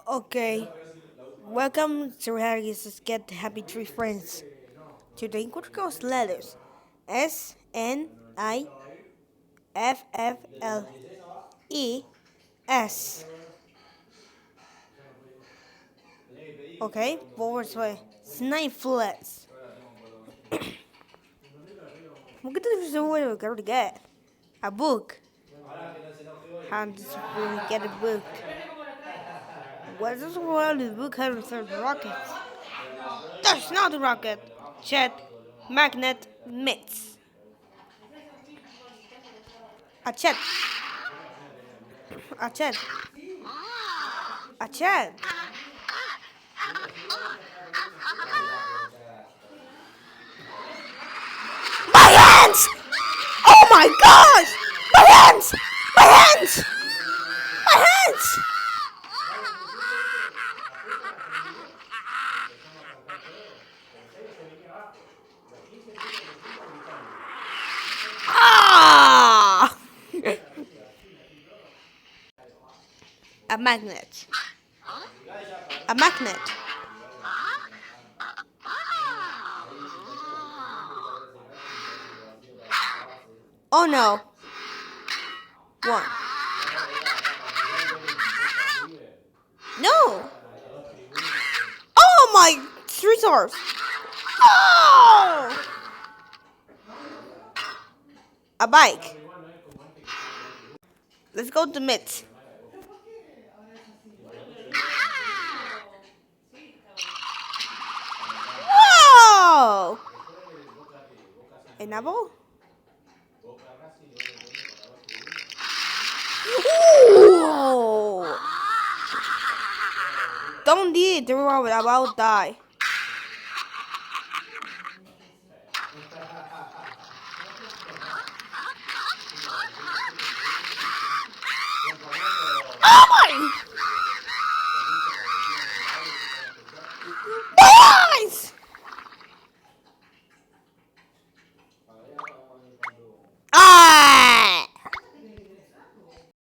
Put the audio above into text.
Okay, welcome to Harry's Get Happy Tree Friends. Today we're going to letters Sniffles. Okay, forward way. Sniffles. What could this way we go to get? A book. How does we get a book? What is the world of book has rockets? That's not a rocket. Jet, magnet, mitts. A jet. A jet. A jet. My hands! Oh my gosh! My hands! My hands! My hands! Ah! A magnet. A magnet. Oh no. One. No. Oh my 3 stars. Oh! A bike. Let's go to Mitts. Whoa! An apple? Ooh! Don't eat it, everyone will about die. Oh my!